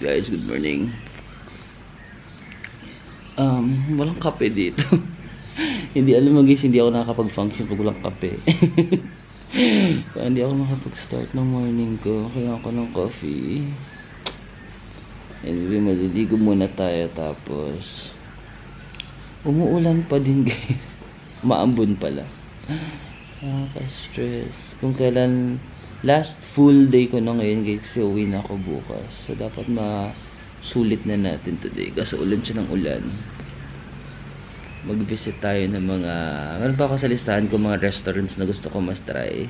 Guys, good morning. Walang kape dito. Hindi alam mo guys, hindi ako nakakapag-function pag walang kape. Kaya hindi ako makapag-start ng morning ko. Kaya ako ng coffee. Anyway, maliligo muna tayo tapos umuulan pa din guys. Maambon pala. Nakaka-stress. Kung kailan last full day ko na ngayon guys, kasi uwi na ako bukas. So dapat masulit na natin today kasi ulan siya ng ulan. Mag-visit tayo ng mga, meron pa ako sa listahan ko mga restaurants na gusto ko mas try.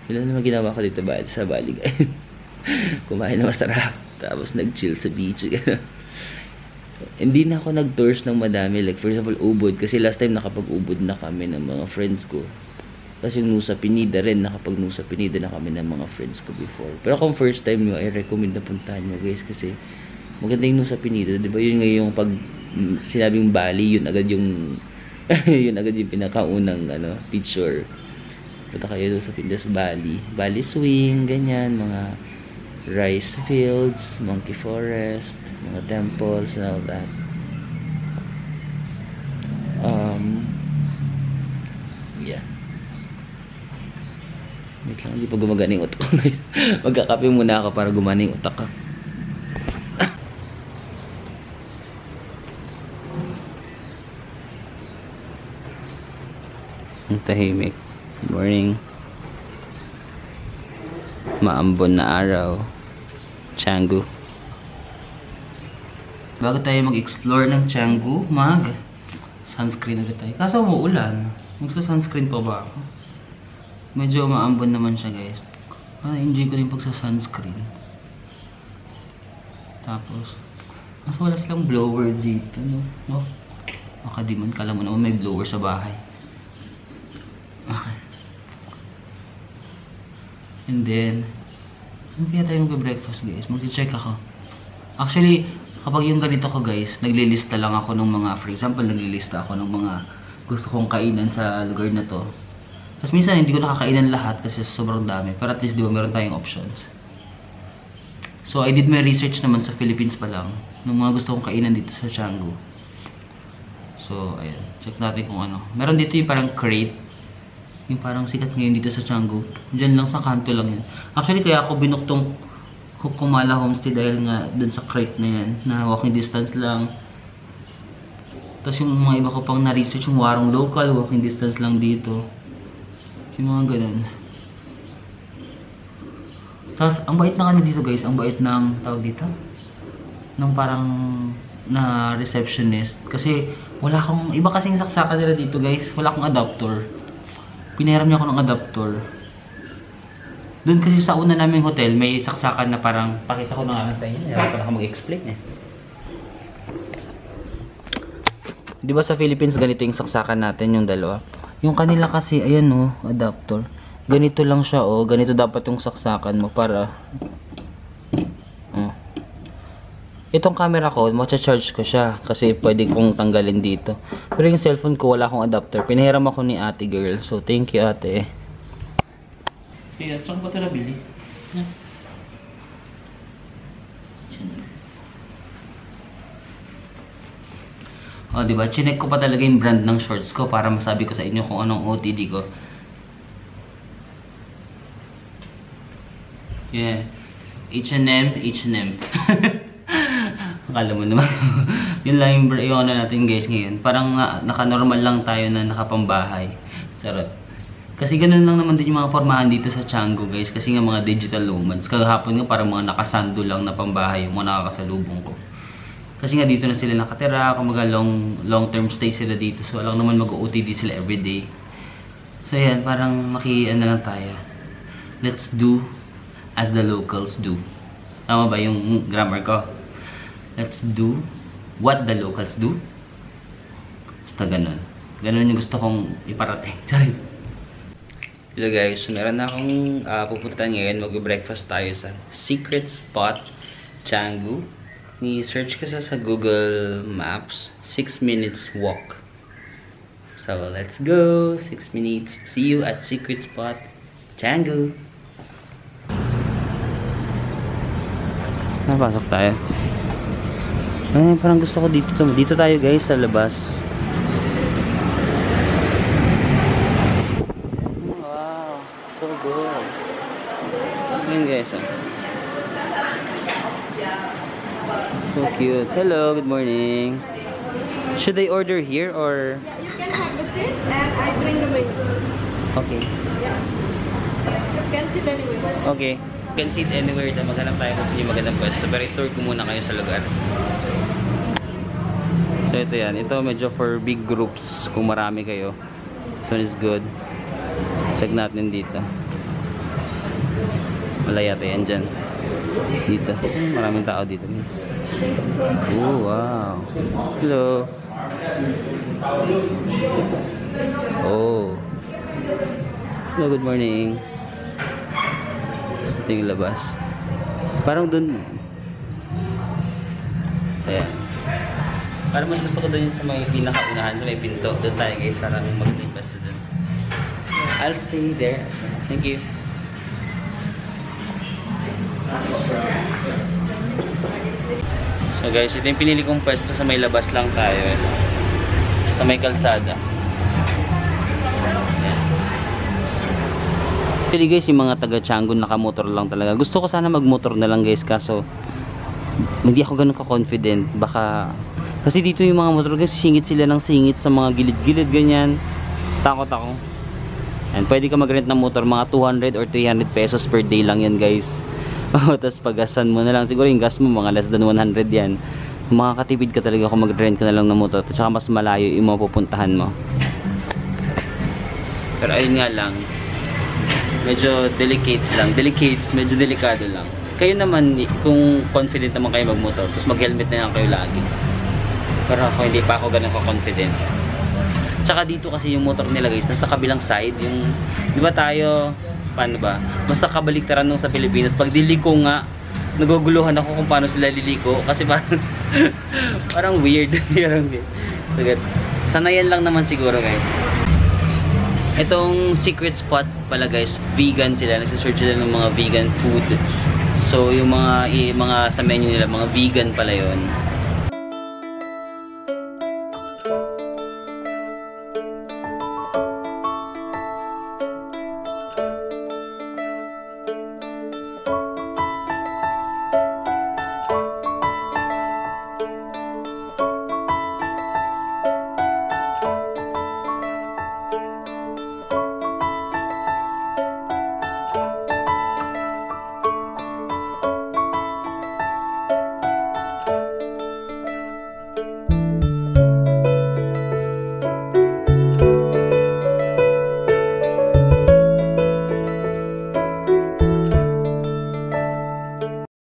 Ilan naman ginawa ko dito sa Bali guys. Kumain na masarap tapos nag-chill sa beach. Hindi na ako nag-tours ng madami, like for example Ubud, kasi last time nakapag-Ubud na kami ng mga friends ko. Tapos yung Nusa Penida rin, nakapag-Nusa Penida na kami ng mga friends ko before. Pero kung first time nyo, I recommend na puntahan nyo guys, kasi maganda yung Nusa Penida, diba? Yun nga yung pag sinabing Bali, yun agad yung yun agad yung pinakaunang picture. Punta kayo doon sa Pindas Bali, Bali Swing, ganyan, mga rice fields, monkey forest, mga temples and all that. Yeah. Wait lang, hindi pa gumagana yung utak ko guys. Magkakape muna ako para gumana yung utak ko. Ang tahimik. Good morning. Maambon na araw. Canggu. Bago tayo mag-explore ng Canggu, sunscreen ulit tayo. Kaso umuulan. Magsa-sunscreen pa ba ako? Medyo maambon naman siya guys. Enjoy ko rin pagsa-sunscreen. Tapos, mas wala silang blower dito, no? Oh, makadiman. Kala mo naman may blower sa bahay. Okay. And then, kaya tayo mag-breakfast guys. Mag-check ako. Actually, kapag yung ganito ko guys, naglilista lang ako ng mga, for example, naglilista ako ng mga gusto kong kainan sa lugar na to. Tapos minsan hindi ko nakakainan lahat kasi sobrang dami. Pero at least di ba meron tayong options. So I did my research naman sa Philippines pa lang ng mga gusto kong kainan dito sa Canggu. So ayan, check natin kung ano. Meron dito yung parang crate. Yung parang sikat ngayon dito sa Canggu. Diyan lang sa kanto lang yan. Actually kaya ako binuktong Hukumala Homestay dahil nga dun sa crate na yan. Na walking distance lang. Tapos yung mga iba ko pang na-research, yung Warung Local, walking distance lang dito. Yung mga ganun. Tapos ang bait ng dito guys, ang bait ng tawag dito. Ng parang na receptionist. Kasi wala akong, iba kasing saksakan nila dito guys. Wala akong adapter. Pinahiram niya ako ng adapter. Doon kasi sa una naming hotel, may saksakan na parang, pakita ko na nga sa inyo. Para ako mag-explain eh. Di ba sa Philippines ganito yung saksakan natin, yung dalawa? Yung kanila kasi, ayan o, adapter. Ganito lang siya o, ganito dapat yung saksakan mo para... Itong camera ko, matcha-charge ko siya kasi pwede kong tanggalin dito. Pero yung cellphone ko, wala akong adapter. Pinahiram ako ni ate girl. So, thank you ate. Kaya, saan ba ito nabili? O, diba? Chinek ko pa talaga yung brand ng shorts ko para masabi ko sa inyo kung anong OTD ko. Yeah. H&M. Akala mo naman. Yun lang yung ano natin guys ngayon. Parang naka-normal lang tayo na nakapambahay. Charot. Kasi ganun lang naman din yung mga formahan dito sa Canggu guys. Kasi nga mga digital nomads. Kagahapon nga parang mga nakasando lang na pambahay yung mga nakakasalubong ko. Kasi nga dito na sila nakatira. Kumaga long term stay sila dito. So alam naman mag-OTD sila everyday. So yan, parang ano lang tayo. Let's do as the locals do. Tama ba yung grammar ko? Let's do what the locals do. Basta ganun. Ganun yung gusto kong iparating. Sorry. Hello guys. So meron na akong pupuntahan ngayon. Mag-breakfast tayo sa Secret Spot Canggu. Ni-search ko sa Google Maps. 6 minutes walk. So let's go. 6 minutes. See you at Secret Spot Canggu. Napasok tayo. Ay, parang gusto ko dito. Dito tayo guys sa labas. Wow, so good. Ayan guys. So cute. Hello, good morning. Should I order here or? Yeah, you can have a seat and I bring the menu. Okay. Yeah. You can sit anywhere. Okay. You can sit anywhere na maghanap tayo kung saan yung magandang pwesto. Pero i-tour ko muna kayo sa lugar. So ito yan. Ito medyo for big groups kung marami kayo. This one is good. Check natin dito. Malaya tayo yan dyan. Dito. Maraming tao dito. Oh, wow. Hello. Oh. Hello, good morning. Ito yung labas. Parang dun. Ayan. Parang mas gusto ko dun yung sa may pinakaunahan, sa may pinto. Doon tayo guys, parang mag-lipas na dun. I'll stay there. Thank you. So guys, ito yung pinili kong pwesto sa may labas lang tayo. Sa may kalsada. Actually guys, yung mga taga Tiangong nakamotor lang talaga. Gusto ko sana magmotor na lang guys, kaso hindi ako ganun ka-confident. Baka kasi dito yung mga motor guys, singit sila ng singit sa mga gilid-gilid ganyan. Takot ako. And pwede ka mag-rent ng motor, mga 200 or 300 pesos per day lang yan guys. Tapos pagasan mo na lang, siguro yung gas mo mga less than 100 yan. Makakatipid ka talaga kung mag-rent ka na lang ng motor. At saka mas malayo yung mapupuntahan mo. Pero ayun nga lang, medyo medyo delikado lang. Kayo naman, kung confident naman kayo magmotor, tapos mag-helmet na lang kayo lagi. Pero ako, hindi pa ako ganun ka-confident. Tsaka dito kasi yung motor nila guys, nasa kabilang side, yung, di ba tayo, paano ba? Basta kabaliktaran nung sa Pilipinas. Pag diliko nga, naguguluhan ako kung paano sila liliko. Kasi parang, parang weird. Sanayan lang naman siguro guys. Itong secret spot pala guys, vegan sila. Nagsisearch sila ng mga vegan food. So yung mga sa menu nila, mga vegan pala yun.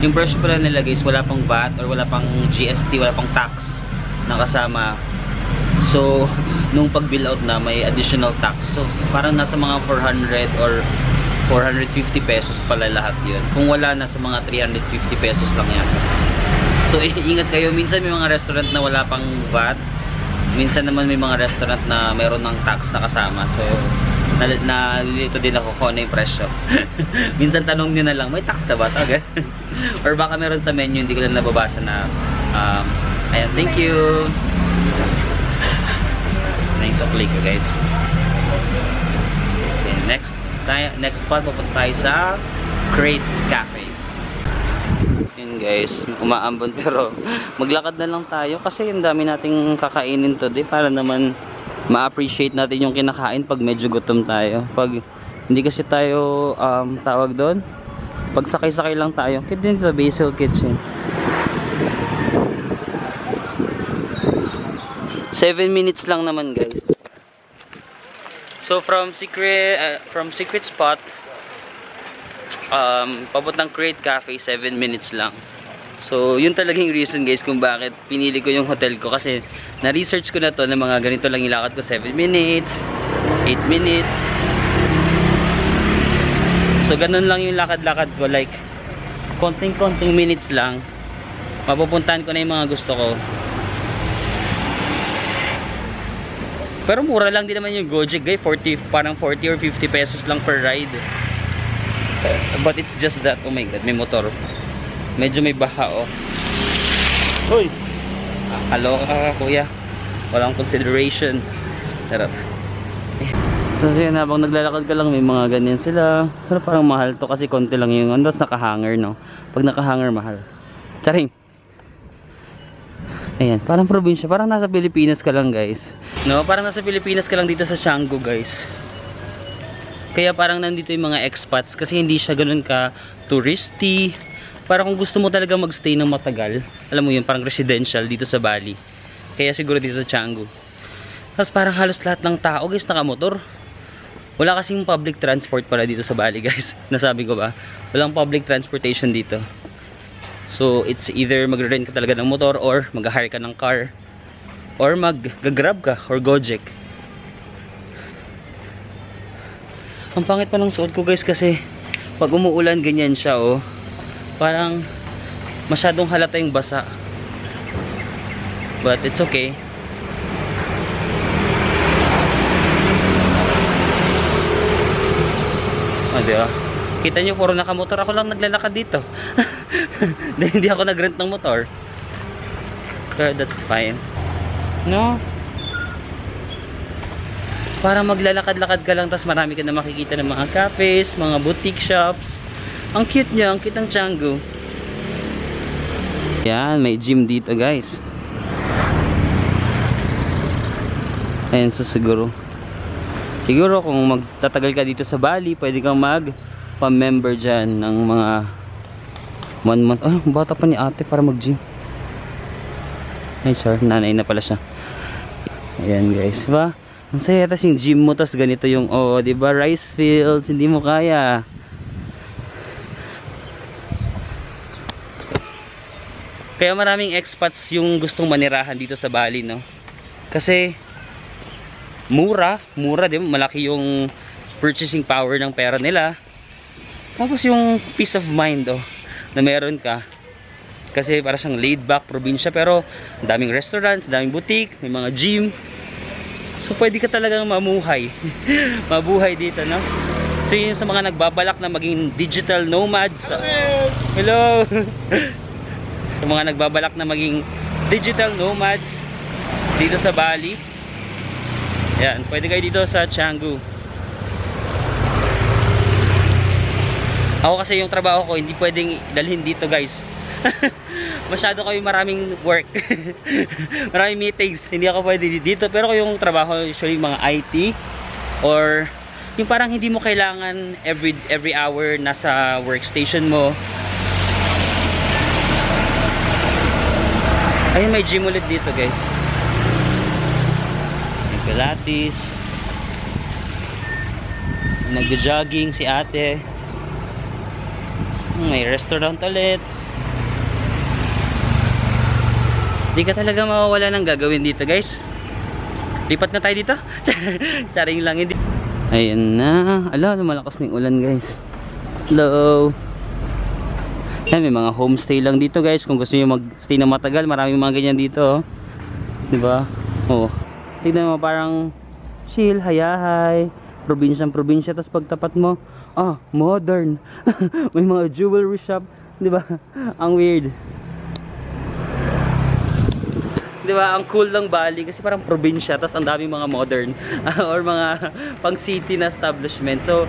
Yung presyo pala nila guys, wala pang VAT or wala pang GST, wala pang tax na kasama. So, nung pag-bill out na, may additional tax. So, parang nasa mga 400 or 450 pesos pala lahat yun. Kung wala, nasa mga 350 pesos lang yan. So, ingat kayo. Minsan may mga restaurant na wala pang VAT. Minsan naman may mga restaurant na mayroon ng tax na kasama. So, nalilito din ako kung ano yung presyo. Minsan tanong nyo na lang, may tax na ba ito? Or baka meron sa menu, hindi ko lang nababasa na ayan, thank you. Thanks for click guys. Okay, next spot, pupunta tayo sa Crate Cafe. Yun guys, umaambon pero maglakad na lang tayo kasi ang dami nating kakainin today para naman ma-appreciate natin yung kinakain pag medyo gutom tayo. Pag hindi kasi tayo tawag doon, pag sakay-sakay lang tayo. Kit din sa Basil Kitchen. 7 minutes lang naman guys. So from secret spot papuntang Crate Cafe, 7 minutes lang. So yun talagang reason guys kung bakit pinili ko yung hotel ko, kasi na-research ko na to na mga ganito lang ilakad ko, 7 minutes, 8 minutes. So ganun lang yung lakad-lakad ko, like konting minutes lang mapupuntahan ko na yung mga gusto ko. Pero mura lang din naman yung Gojek guys, parang 40 or 50 pesos lang per ride. But it's just that, oh my god, may motor. Medyo may baha, oh. Hoy! Hello ka, kuya. Walang consideration. Sarap. Kasi yun, habang naglalakad ka lang, may mga ganyan sila. Pero parang mahal to kasi konti lang yung andas nakahanger, no? Pag nakahanger, mahal. Charing! Ayan, parang probinsya. Parang nasa Pilipinas ka lang, guys. No, parang nasa Pilipinas ka lang dito sa Canggu, guys. Kaya parang nandito yung mga expats kasi hindi siya ganun ka touristy. Para kung gusto mo talaga magstay ng matagal, alam mo yun, parang residential dito sa Bali. Kaya siguro dito sa Canggu. Tapos parang halos lahat ng tao, guys, nakamotor. Wala kasing public transport pala dito sa Bali, guys. Nasabi ko ba? Walang public transportation dito. So, it's either magre-rent ka talaga ng motor or mag-hire ka ng car or mag-grab ka or Gojek. Ang pangit pa ng suot ko, guys, kasi pag umuulan, ganyan siya, oh. Parang masyadong halata yung basa. But it's okay. Oh, diba? Kita nyo, puro nakamotor. Ako lang naglalakad dito. Hindi ako nagrent ng motor. So that's fine. No? Para maglalakad-lakad ka lang, tapos marami ka na makikita ng mga cafes, mga boutique shops. Ang cute niya, ang cute ng Canggu. Yan, may gym dito, guys. Ayan, so siguro kung magtatagal ka dito sa Bali, pwede kang pa-member dyan ng mga 1 month. Ah, bata pa ni ate para mag-gym. Ay, char, nanay na pala siya. Ayan, guys, diba? Ang saya, tas yung gym mo, tas ganito yung, oh, diba, rice fields, hindi mo kaya. Kaya maraming expats yung gustong manirahan dito sa Bali, no? Kasi mura, di ba? Malaki yung purchasing power ng pera nila. Tapos yung peace of mind, oh, na meron ka. Kasi para siyang laid back probinsya, pero daming restaurants, daming boutique, may mga gym. So pwede ka talagang mamuhay. Mabuhay dito, no? So yun sa mga nagbabalak na maging digital nomads. Hello! Sa mga nagbabalak na maging digital nomads dito sa Bali, yan, pwede kayo dito sa Canggu. Ako kasi yung trabaho ko hindi pwedeng dalhin dito, guys. Masyado kayo maraming work. Maraming meetings, hindi ako pwede dito. Pero yung trabaho usually mga IT or yung parang hindi mo kailangan every hour nasa workstation mo. Ayun, may gym ulit dito, guys. May pilates. Nag-jogging si ate. May restaurant ulit. Di ka talaga mawawala ng gagawin dito, guys. Lipat na tayo dito. Charing lang, hindi. Ayun na. Ala, lumalakas ng ulan, guys. Hello. Yan, may mga homestay lang dito, guys. Kung gusto niyo mag-stay na matagal, maraming mga ganyan dito, oh. 'Di ba? Oh. Tingnan mo, parang chill, hayahay, probinsya, tapos pagtapat mo, modern. May mga jewelry shop, 'di ba? Ang weird. 'Di ba? Ang cool ng Bali kasi parang probinsya, tapos ang daming mga modern or mga pang city na establishment. So,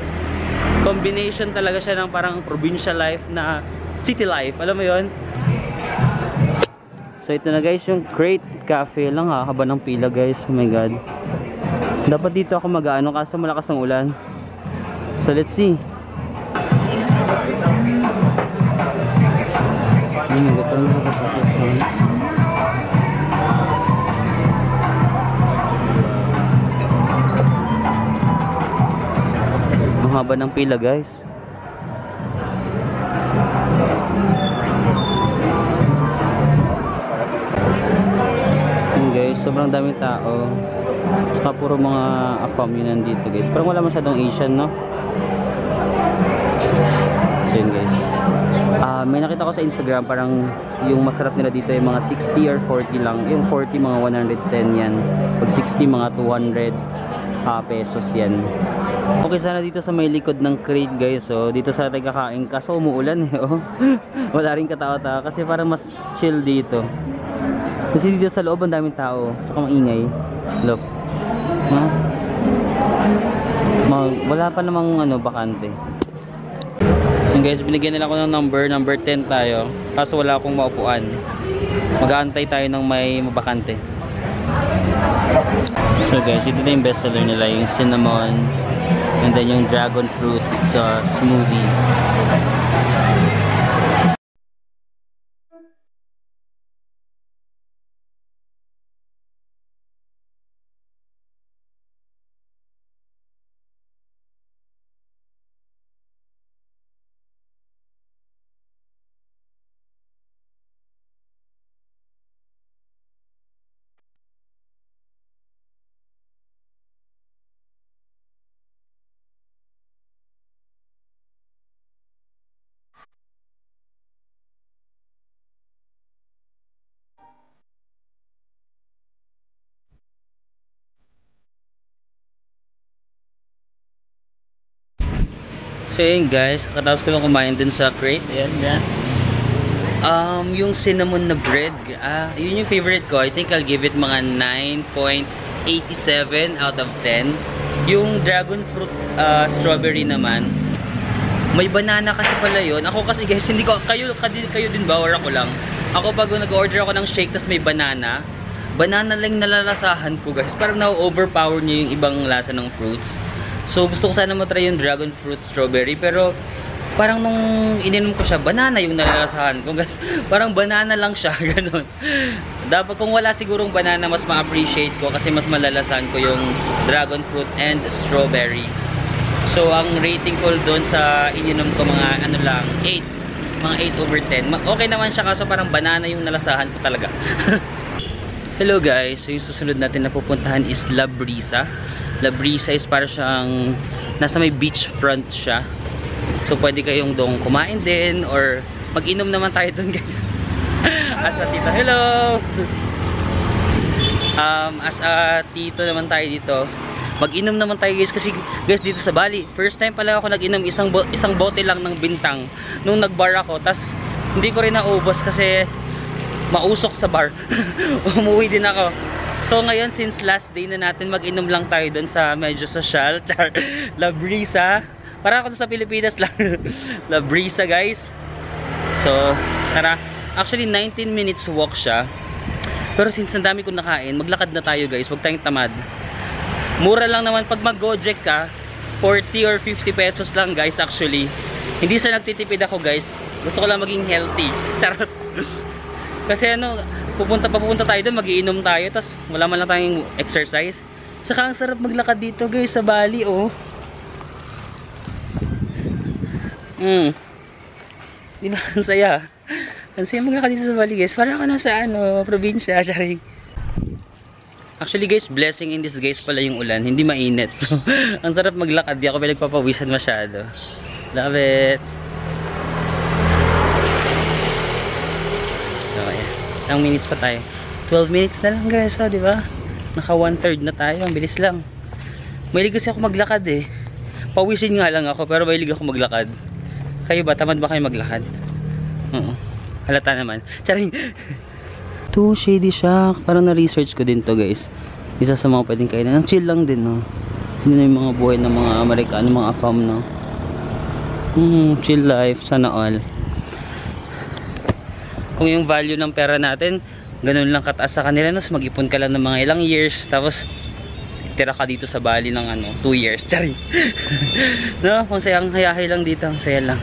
combination talaga siya ng parang provincial life na city life, alam mo yon. So ito na, guys, yung Crate Cafe. Lang haba ng pila, guys. Oh my god, dapat dito ako mag-ano kaso malakas ang ulan. So let's see. Ang haba ng pila, guys. Guys, sobrang daming tao. Saka puro mga AFAM yun nandito, guys. Parang wala masyadong Asian, no? So yun, guys. May nakita ko sa Instagram, parang yung masarap nila dito yung mga 60 or 40 lang. Yung 40 mga 110 yan. Pag 60 mga 200. pesos yan. Okay, sana dito sa may likod ng crate guys. So dito sa tayo kakain, kaso umuulan eh. Oh. Wala rin katao-tao kasi parang mas chill dito. Kasi dito sa loob ang daming tao, tsaka maingay. Look. Ha? Wala pa namang bakante. Yung guys, binigyan nila ako ng number 10 tayo. Kaso wala akong maupuan. Mag-aantay tayo ng may mabakante. So guys, ito na yung bestseller nila, yung cinnamon and then yung dragon fruit smoothie. So yun guys, katapos ko lang kumain dun sa crate. Ayan, yan. Yung cinnamon na bread, yun yung favorite ko. I think I'll give it mga 9.87 out of 10. Yung dragon fruit strawberry naman, may banana kasi pala yun. Ako kasi guys, hindi ko, kayo din ba or ako lang? Ako pag nag-order ako ng shake tas may banana lang nalalasahan ko guys. Parang na-overpower niya yung ibang lasa ng fruits. So gusto ko sana matry yung dragon fruit strawberry, pero parang nung ininom ko siya, banana yung nalalasahan ko guys. Parang banana lang siya, ganun. Dapat kung wala sigurong banana, mas ma-appreciate ko kasi mas malalasahan ko yung dragon fruit and strawberry. So ang rating ko doon sa ininom ko mga 8. Mga 8 over 10. Okay naman siya kaso parang banana yung nalasahan ko talaga. Hello guys, so yung susunod natin na pupuntahan is La Brisa. La Brisa is para siyang nasa may beach front siya. So pwede kayong doon kumain din or mag-inom naman tayo doon guys. As a tito, hello! As a tito naman tayo dito. Mag-inom naman tayo guys kasi guys dito sa Bali, first time pala ako nag-inom isang bote lang ng Bintang nung nag-bar ako. Tas hindi ko rin naubos kasi mausok sa bar. Umuwi din ako. So ngayon, since last day na natin, mag-inom lang tayo dun sa medyo social, La Brisa. Para ako sa Pilipinas lang. La Brisa guys. So, tara. Actually, 19 minutes walk siya. Pero since ang dami kong nakain, maglakad na tayo guys. Huwag tayong tamad. Mura lang naman. Pag mag-Gojek ka, 40 or 50 pesos lang guys actually. Hindi sa nagtitipid ako guys. Gusto ko lang maging healthy. Charot. Kasi pupunta tayo doon, magiinom tayo, tas wala man lang tayong exercise. Tsaka ang sarap maglakad dito guys sa Bali, oh. Diba? Ang saya. Ang saya maglakad dito sa Bali guys. Parang ako nasa probinsya, sharing. Actually guys, blessing in disguise pala yung ulan. Hindi mainit. So, ang sarap maglakad. Di ako pinagpapawisan masyado. Love it. Ilang minutes pa tayo? 12 minutes na lang guys, oh, di ba? Naka 1/3 na tayo, ang bilis lang. Mahilig kasi ako maglakad eh. Pawisin nga lang ako, pero mahilig ako maglakad. Kayo ba? Tamad ba kayo maglakad? Oo. Halata naman. Charing. To shady shack. Parang na-research ko din to guys. Isa sa mga pwedeng kainan. Ang chill lang din, no? Hindi na yung mga buhay ng mga Amerikano, mga fam, no? Chill life, sana all. Kung yung value ng pera natin ganun lang kataas sa kanila, no? So, mag-ipon ka lang ng mga ilang years tapos tira ka dito sa Bali ng 2 years. Charing. No? Kung sayang hayahay lang dito, ang saya lang.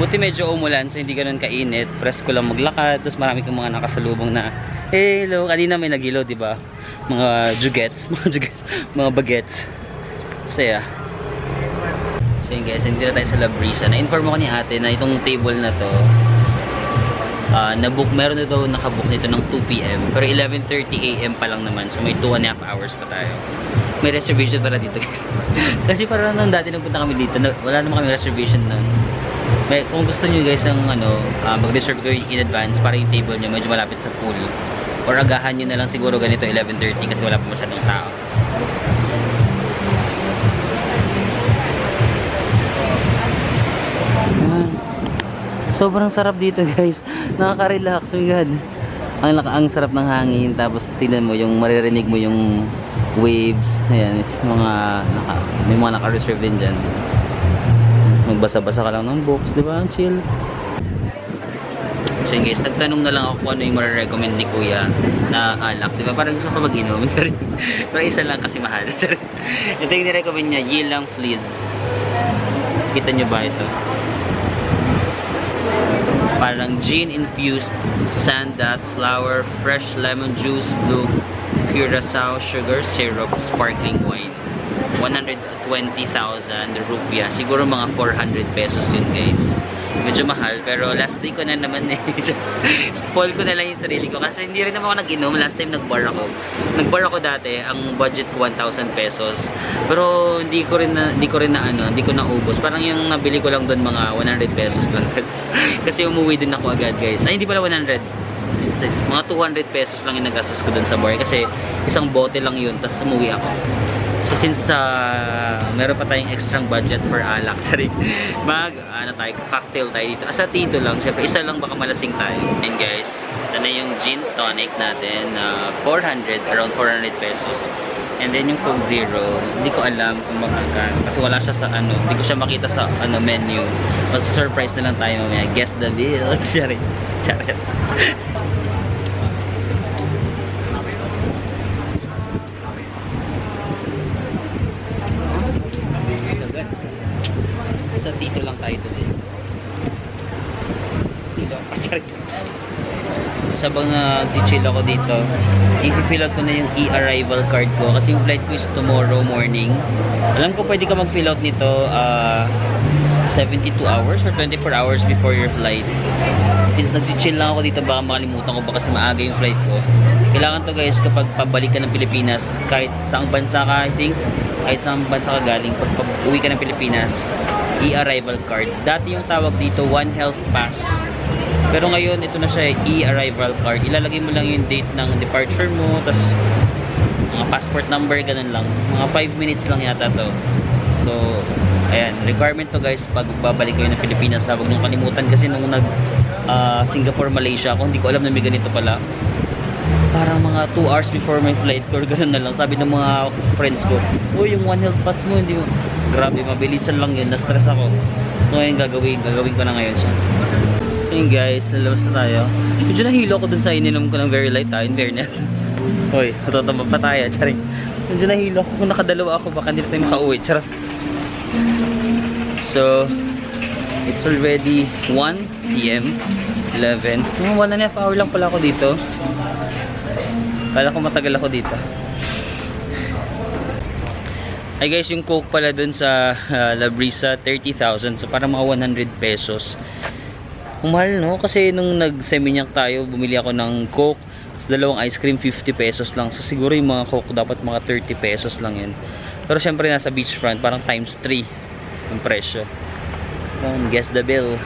Buti medyo umulan so hindi ganun kainit. Presko lang maglakad. Tapos marami kang mga nakasalubong na hello, kanina may nagilo, di ba? Mga jugets, mga bagets. So yeah. So yun guys, hindi na tayo sa La Brisa. Na-inform ako ni ate na itong table na to na-book, meron na daw nakabook nito ng 2 PM. Pero 11:30 AM pa lang naman. So may 2.5 hours pa tayo. May reservation para dito guys. Kasi parang nung dati nagpunta kami dito, wala naman kami reservation nun. Kung gusto niyo guys ng mag-reserve kayo in advance para yung table niyo medyo malapit sa pool. Or agahan niyo na lang siguro ganito 11:30 kasi wala pa masyadong tao. Sobrang sarap dito guys. Nakaka-relax, my god. Ang sarap ng hangin, tapos tingnan mo yung maririnig mo yung waves. Ayan, may mga naka-reserve din dyan. Magbasa-basa ka lang ng books, di ba? Ang chill. So yun guys, nagtanong na lang ako kung ano yung marirecommend ni Kuya na alak. Di ba? Parang gusto ko mag-inom. Pero isa lang kasi mahal. Ito yung nirecommend niya, Yilang Fleas. Kita nyo ba ito? Parang gin-infused sandalwood flower, fresh lemon juice, blue curacao sugar, syrup, sparkling wine. 120,000 rupiah. Siguro mga 400 pesos yun guys. Medyo mahal, pero last day ko na naman eh. Spoil ko na lang yung sarili ko kasi hindi rin naman ako nag-inom. Last time nag-bar ako. Nag-bar ako dati, ang budget ko 1,000 pesos. Pero hindi ko naubos. Parang yung nabili ko lang doon mga 100 pesos lang. Kasi umuwi din ako agad guys. Ay, hindi pala 100. Mga 200 pesos lang yung nagastos ko doon sa bar. Kasi isang bote lang yun, tapos umuwi ako. So since meron pa tayong extra budget for alak, cocktail tayo dito. Sa tito lang, syempre isa lang baka malasing tayo. And guys, ito na yung gin tonic natin, 400, around 400 pesos. And then yung Coke Zero, hindi ko alam kung magkano kasi wala siya sa hindi ko siya makita sa menu. Mas surprise na lang tayo mamaya. Guess the bill. Charit. Sa tito lang tayo today. Sabang chill ako dito, i-fill out ko na yung e-arrival card ko kasi yung flight ko is tomorrow morning. Alam ko pwede ka mag-fill out nito 72 hours or 24 hours before your flight. Since nag-chill lang ako dito, baka makalimutan ko ba kasi maaga yung flight ko. Kailangan to guys kapag pabalik ka ng Pilipinas, kahit saang bansa ka, I think, kahit saang bansa ka galing, pag uwi ka ng Pilipinas, e-arrival card. Dati yung tawag dito, One Health Pass. Pero ngayon, ito na siya, e-arrival card. Ilalagay mo lang yung date ng departure mo, tas mga passport number, ganun lang. Mga 5 minutes lang yata to. So, ayan, requirement to guys pag babalik kayo ng Pilipinas. Huwag nung kalimutan kasi nung Singapore, Malaysia, ako hindi ko alam na may ganito pala. Parang mga 2 hours before my flight or ganun na lang. Sabi ng mga friends ko, oh, yung One Health Pass mo, hindi mo. Grabe, mabilisan lang yun. Na-stress ako. So, ngayon gagawin ko na ngayon siya. Ayun guys, lalabas na tayo. Medyo nahilo ako dun sa ininom ko ng very light in fairness. Hoy, matutambag pa tayo, charing. Medyo nahilo ako. Kung nakadalawa ako, baka hindi tayo makauwi, charot. So, it's already 1 PM, 11. 1.5 hour lang pala ako dito. Kala ko matagal ako dito. Ay guys, yung Coke pala dun sa La Brisa, 30,000. So, parang mga 100 pesos. Mahal no? Kasi nung nag-seminyak tayo, bumili ako ng Coke, dalawang ice cream, 50 pesos lang. So siguro yung mga Coke dapat mga 30 pesos lang yun. Pero syempre nasa beachfront, parang times 3 yung presyo. Guess the bill.